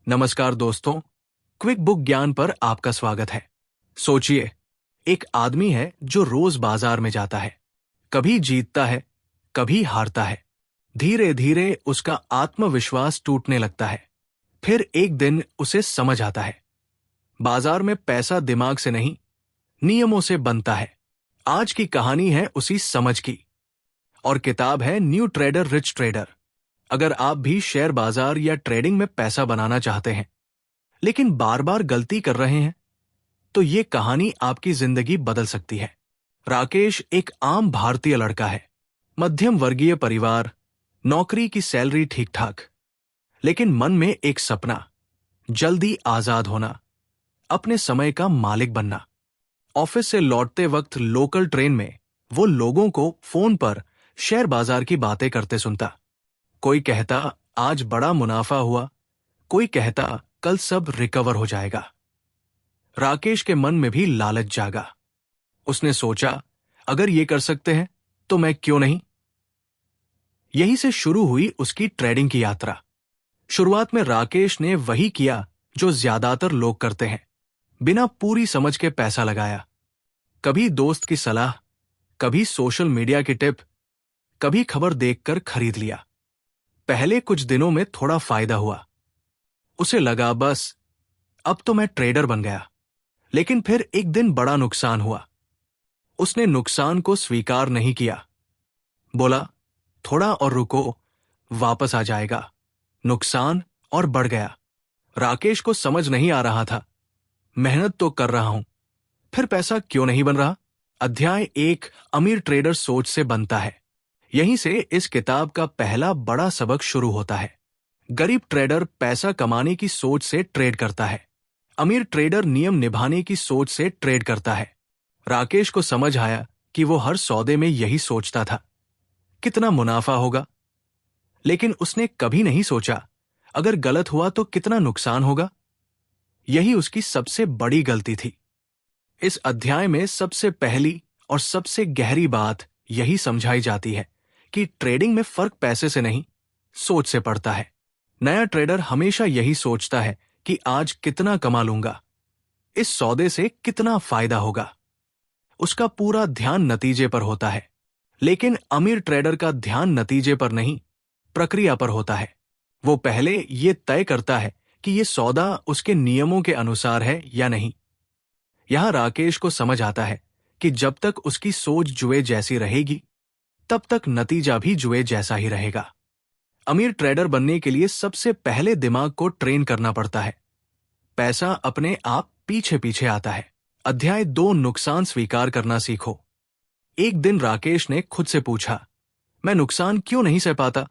नमस्कार दोस्तों, quick book ज्ञान पर आपका स्वागत है। सोचिए, एक आदमी है जो रोज बाजार में जाता है, कभी जीतता है, कभी हारता है। धीरे धीरे उसका आत्मविश्वास टूटने लगता है। फिर एक दिन उसे समझ आता है, बाजार में पैसा दिमाग से नहीं, नियमों से बनता है। आज की कहानी है उसी समझ की, और किताब है न्यू ट्रेडर रिच ट्रेडर। अगर आप भी शेयर बाजार या ट्रेडिंग में पैसा बनाना चाहते हैं, लेकिन बार बार गलती कर रहे हैं, तो ये कहानी आपकी जिंदगी बदल सकती है। राकेश एक आम भारतीय लड़का है, मध्यम वर्गीय परिवार, नौकरी की सैलरी ठीक ठाक, लेकिन मन में एक सपना, जल्दी आजाद होना, अपने समय का मालिक बनना। ऑफिस से लौटते वक्त लोकल ट्रेन में वो लोगों को फोन पर शेयर बाजार की बातें करते सुनता। कोई कहता आज बड़ा मुनाफा हुआ, कोई कहता कल सब रिकवर हो जाएगा। राकेश के मन में भी लालच जागा। उसने सोचा, अगर ये कर सकते हैं तो मैं क्यों नहीं। यहीं से शुरू हुई उसकी ट्रेडिंग की यात्रा। शुरुआत में राकेश ने वही किया जो ज्यादातर लोग करते हैं, बिना पूरी समझ के पैसा लगाया। कभी दोस्त की सलाह, कभी सोशल मीडिया की टिप, कभी खबर देखकर खरीद लिया। पहले कुछ दिनों में थोड़ा फायदा हुआ, उसे लगा बस अब तो मैं ट्रेडर बन गया। लेकिन फिर एक दिन बड़ा नुकसान हुआ। उसने नुकसान को स्वीकार नहीं किया। बोला थोड़ा और रुको, वापस आ जाएगा। नुकसान और बढ़ गया। राकेश को समझ नहीं आ रहा था, मेहनत तो कर रहा हूं, फिर पैसा क्यों नहीं बन रहा। अध्याय 1 अमीर ट्रेडर सोच से बनता है। यहीं से इस किताब का पहला बड़ा सबक शुरू होता है। गरीब ट्रेडर पैसा कमाने की सोच से ट्रेड करता है, अमीर ट्रेडर नियम निभाने की सोच से ट्रेड करता है। राकेश को समझ आया कि वो हर सौदे में यही सोचता था, कितना मुनाफा होगा। लेकिन उसने कभी नहीं सोचा, अगर गलत हुआ तो कितना नुकसान होगा। यही उसकी सबसे बड़ी गलती थी। इस अध्याय में सबसे पहली और सबसे गहरी बात यही समझाई जाती है कि ट्रेडिंग में फर्क पैसे से नहीं, सोच से पड़ता है। नया ट्रेडर हमेशा यही सोचता है कि आज कितना कमा लूंगा, इस सौदे से कितना फायदा होगा। उसका पूरा ध्यान नतीजे पर होता है। लेकिन अमीर ट्रेडर का ध्यान नतीजे पर नहीं, प्रक्रिया पर होता है। वो पहले ये तय करता है कि ये सौदा उसके नियमों के अनुसार है या नहीं। यहां राकेश को समझ आता है कि जब तक उसकी सोच जुए जैसी रहेगी, तब तक नतीजा भी जुए जैसा ही रहेगा। अमीर ट्रेडर बनने के लिए सबसे पहले दिमाग को ट्रेन करना पड़ता है। पैसा अपने आप पीछे पीछे आता है। अध्याय 2 नुकसान स्वीकार करना सीखो। एक दिन राकेश ने खुद से पूछा, मैं नुकसान क्यों नहीं सह पाता?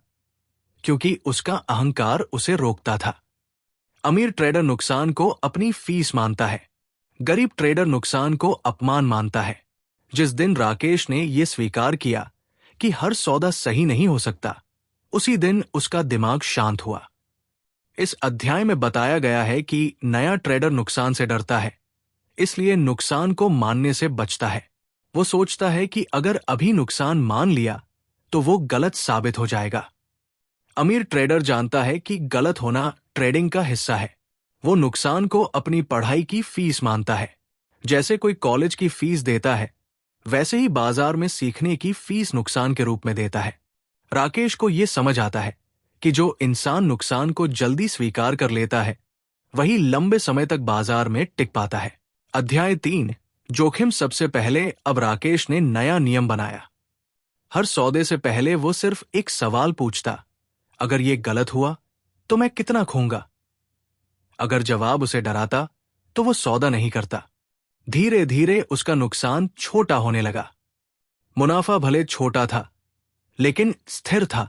क्योंकि उसका अहंकार उसे रोकता था। अमीर ट्रेडर नुकसान को अपनी फीस मानता है, गरीब ट्रेडर नुकसान को अपमान मानता है। जिस दिन राकेश ने यह स्वीकार किया कि हर सौदा सही नहीं हो सकता, उसी दिन उसका दिमाग शांत हुआ। इस अध्याय में बताया गया है कि नया ट्रेडर नुकसान से डरता है, इसलिए नुकसान को मानने से बचता है। वो सोचता है कि अगर अभी नुकसान मान लिया तो वो गलत साबित हो जाएगा। अमीर ट्रेडर जानता है कि गलत होना ट्रेडिंग का हिस्सा है। वो नुकसान को अपनी पढ़ाई की फीस मानता है। जैसे कोई कॉलेज की फीस देता है, वैसे ही बाजार में सीखने की फीस नुकसान के रूप में देता है। राकेश को यह समझ आता है कि जो इंसान नुकसान को जल्दी स्वीकार कर लेता है, वही लंबे समय तक बाजार में टिक पाता है। अध्याय 3 जोखिम। सबसे पहले अब राकेश ने नया नियम बनाया। हर सौदे से पहले वो सिर्फ एक सवाल पूछता, अगर ये गलत हुआ तो मैं कितना खोऊंगा? अगर जवाब उसे डराता तो वो सौदा नहीं करता। धीरे धीरे उसका नुकसान छोटा होने लगा। मुनाफा भले छोटा था, लेकिन स्थिर था।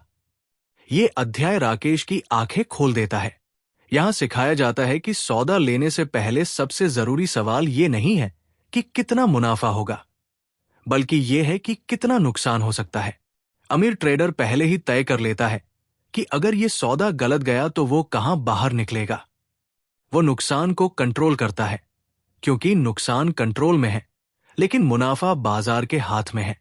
ये अध्याय राकेश की आंखें खोल देता है। यहां सिखाया जाता है कि सौदा लेने से पहले सबसे जरूरी सवाल ये नहीं है कि कितना मुनाफा होगा, बल्कि ये है कि कितना नुकसान हो सकता है। अमीर ट्रेडर पहले ही तय कर लेता है कि अगर ये सौदा गलत गया तो वो कहां बाहर निकलेगा। वो नुकसान को कंट्रोल करता है, क्योंकि नुकसान कंट्रोल में है, लेकिन मुनाफा बाजार के हाथ में है।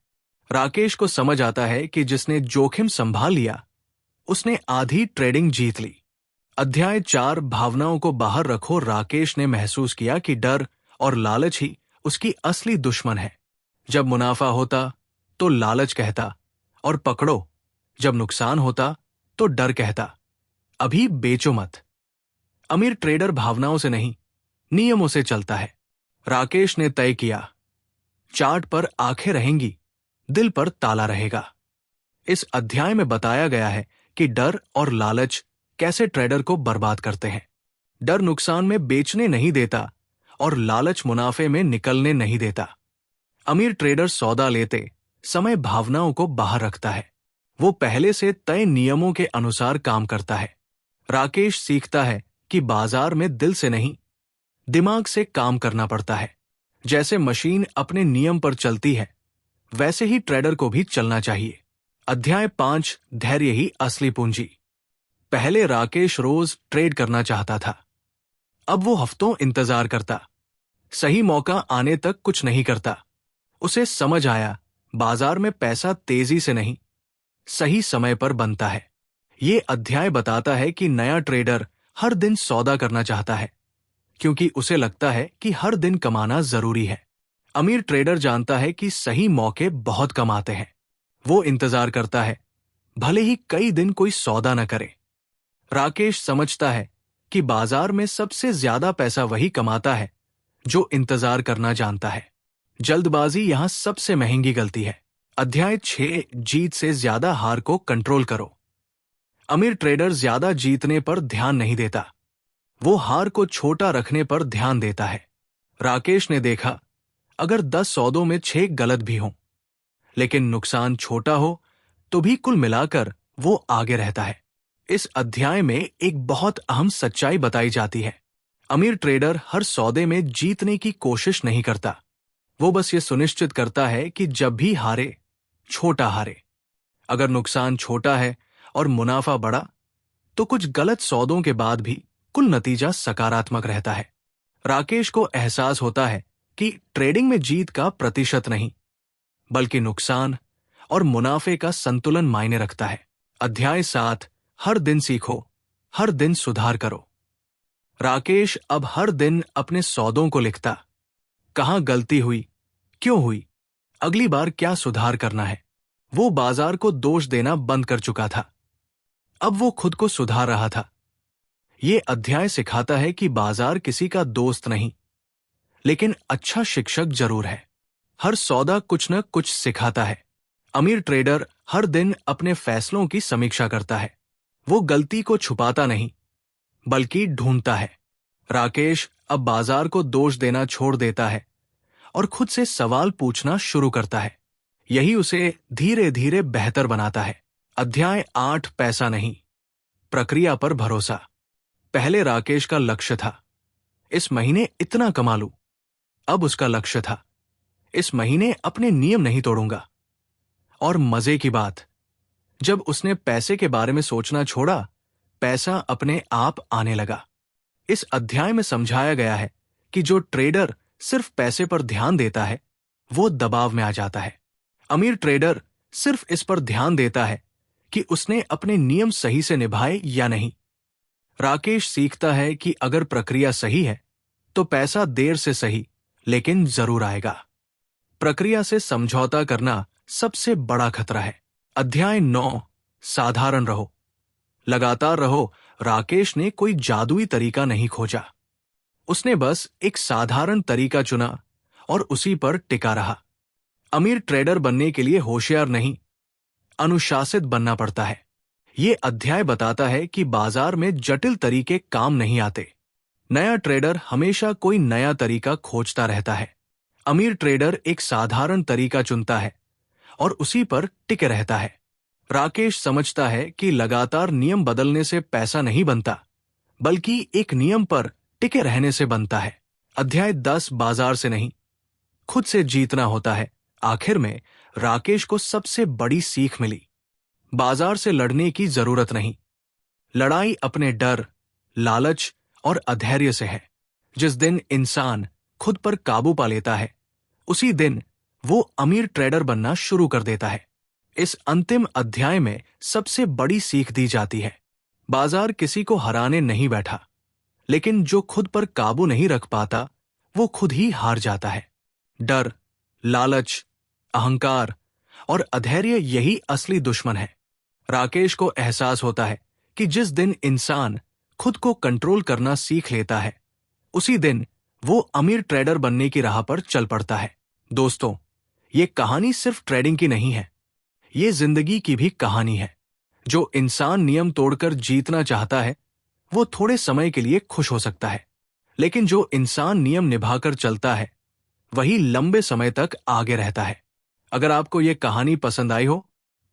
राकेश को समझ आता है कि जिसने जोखिम संभाल लिया, उसने आधी ट्रेडिंग जीत ली। अध्याय 4 भावनाओं को बाहर रखो। राकेश ने महसूस किया कि डर और लालच ही उसकी असली दुश्मन है। जब मुनाफा होता तो लालच कहता और पकड़ो, जब नुकसान होता तो डर कहता अभी बेचो मत। अमीर ट्रेडर भावनाओं से नहीं, नियमों से चलता है। राकेश ने तय किया, चार्ट पर आंखें रहेंगी, दिल पर ताला रहेगा। इस अध्याय में बताया गया है कि डर और लालच कैसे ट्रेडर को बर्बाद करते हैं। डर नुकसान में बेचने नहीं देता और लालच मुनाफे में निकलने नहीं देता। अमीर ट्रेडर सौदा लेते समय भावनाओं को बाहर रखता है। वो पहले से तय नियमों के अनुसार काम करता है। राकेश सीखता है कि बाजार में दिल से नहीं, दिमाग से काम करना पड़ता है। जैसे मशीन अपने नियम पर चलती है, वैसे ही ट्रेडर को भी चलना चाहिए। अध्याय 5 धैर्य ही असली पूंजी। पहले राकेश रोज ट्रेड करना चाहता था। अब वो हफ्तों इंतजार करता, सही मौका आने तक कुछ नहीं करता। उसे समझ आया, बाजार में पैसा तेजी से नहीं, सही समय पर बनता है। ये अध्याय बताता है कि नया ट्रेडर हर दिन सौदा करना चाहता है, क्योंकि उसे लगता है कि हर दिन कमाना जरूरी है। अमीर ट्रेडर जानता है कि सही मौके बहुत कम आते हैं। वो इंतजार करता है, भले ही कई दिन कोई सौदा न करे। राकेश समझता है कि बाजार में सबसे ज्यादा पैसा वही कमाता है जो इंतजार करना जानता है। जल्दबाजी यहां सबसे महंगी गलती है। अध्याय 6 जीत से ज्यादा हार को कंट्रोल करो। अमीर ट्रेडर ज्यादा जीतने पर ध्यान नहीं देता, वो हार को छोटा रखने पर ध्यान देता है। राकेश ने देखा, अगर 10 सौदों में 6 गलत भी हों, लेकिन नुकसान छोटा हो तो भी कुल मिलाकर वो आगे रहता है। इस अध्याय में एक बहुत अहम सच्चाई बताई जाती है। अमीर ट्रेडर हर सौदे में जीतने की कोशिश नहीं करता। वो बस ये सुनिश्चित करता है कि जब भी हारे, छोटा हारे। अगर नुकसान छोटा है और मुनाफा बड़ा, तो कुछ गलत सौदों के बाद भी कुल नतीजा सकारात्मक रहता है। राकेश को एहसास होता है कि ट्रेडिंग में जीत का प्रतिशत नहीं, बल्कि नुकसान और मुनाफे का संतुलन मायने रखता है। अध्याय 7 हर दिन सीखो, हर दिन सुधार करो। राकेश अब हर दिन अपने सौदों को लिखता, कहां गलती हुई, क्यों हुई, अगली बार क्या सुधार करना है। वो बाजार को दोष देना बंद कर चुका था, अब वो खुद को सुधार रहा था। ये अध्याय सिखाता है कि बाजार किसी का दोस्त नहीं, लेकिन अच्छा शिक्षक जरूर है। हर सौदा कुछ न कुछ सिखाता है। अमीर ट्रेडर हर दिन अपने फैसलों की समीक्षा करता है। वो गलती को छुपाता नहीं, बल्कि ढूंढता है। राकेश अब बाजार को दोष देना छोड़ देता है और खुद से सवाल पूछना शुरू करता है। यही उसे धीरे धीरे बेहतर बनाता है। अध्याय 8 पैसा नहीं, प्रक्रिया पर भरोसा। पहले राकेश का लक्ष्य था, इस महीने इतना कमा लूं। अब उसका लक्ष्य था, इस महीने अपने नियम नहीं तोड़ूंगा। और मजे की बात, जब उसने पैसे के बारे में सोचना छोड़ा, पैसा अपने आप आने लगा। इस अध्याय में समझाया गया है कि जो ट्रेडर सिर्फ पैसे पर ध्यान देता है, वो दबाव में आ जाता है। अमीर ट्रेडर सिर्फ इस पर ध्यान देता है कि उसने अपने नियम सही से निभाए या नहीं। राकेश सीखता है कि अगर प्रक्रिया सही है, तो पैसा देर से सही, लेकिन जरूर आएगा। प्रक्रिया से समझौता करना सबसे बड़ा खतरा है। अध्याय 9 साधारण रहो, लगातार रहो। राकेश ने कोई जादुई तरीका नहीं खोजा, उसने बस एक साधारण तरीका चुना और उसी पर टिका रहा। अमीर ट्रेडर बनने के लिए होशियार नहीं, अनुशासित बनना पड़ता है। ये अध्याय बताता है कि बाजार में जटिल तरीके काम नहीं आते। नया ट्रेडर हमेशा कोई नया तरीका खोजता रहता है। अमीर ट्रेडर एक साधारण तरीका चुनता है और उसी पर टिके रहता है। राकेश समझता है कि लगातार नियम बदलने से पैसा नहीं बनता, बल्कि एक नियम पर टिके रहने से बनता है। अध्याय 10 बाजार से नहीं, खुद से जीतना होता है। आखिर में राकेश को सबसे बड़ी सीख मिली, बाजार से लड़ने की जरूरत नहीं, लड़ाई अपने डर, लालच और अधैर्य से है। जिस दिन इंसान खुद पर काबू पा लेता है, उसी दिन वो अमीर ट्रेडर बनना शुरू कर देता है। इस अंतिम अध्याय में सबसे बड़ी सीख दी जाती है, बाजार किसी को हराने नहीं बैठा, लेकिन जो खुद पर काबू नहीं रख पाता वो खुद ही हार जाता है। डर, लालच, अहंकार और अधैर्य यही असली दुश्मन है। राकेश को एहसास होता है कि जिस दिन इंसान खुद को कंट्रोल करना सीख लेता है, उसी दिन वो अमीर ट्रेडर बनने की राह पर चल पड़ता है। दोस्तों, ये कहानी सिर्फ ट्रेडिंग की नहीं है, ये जिंदगी की भी कहानी है। जो इंसान नियम तोड़कर जीतना चाहता है, वो थोड़े समय के लिए खुश हो सकता है, लेकिन जो इंसान नियम निभाकर चलता है, वही लंबे समय तक आगे रहता है। अगर आपको ये कहानी पसंद आई हो,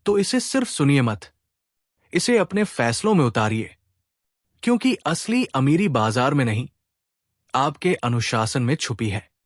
तो इसे सिर्फ सुनिए मत, इसे अपने फैसलों में उतारिए, क्योंकि असली अमीरी बाजार में नहीं, आपके अनुशासन में छुपी है।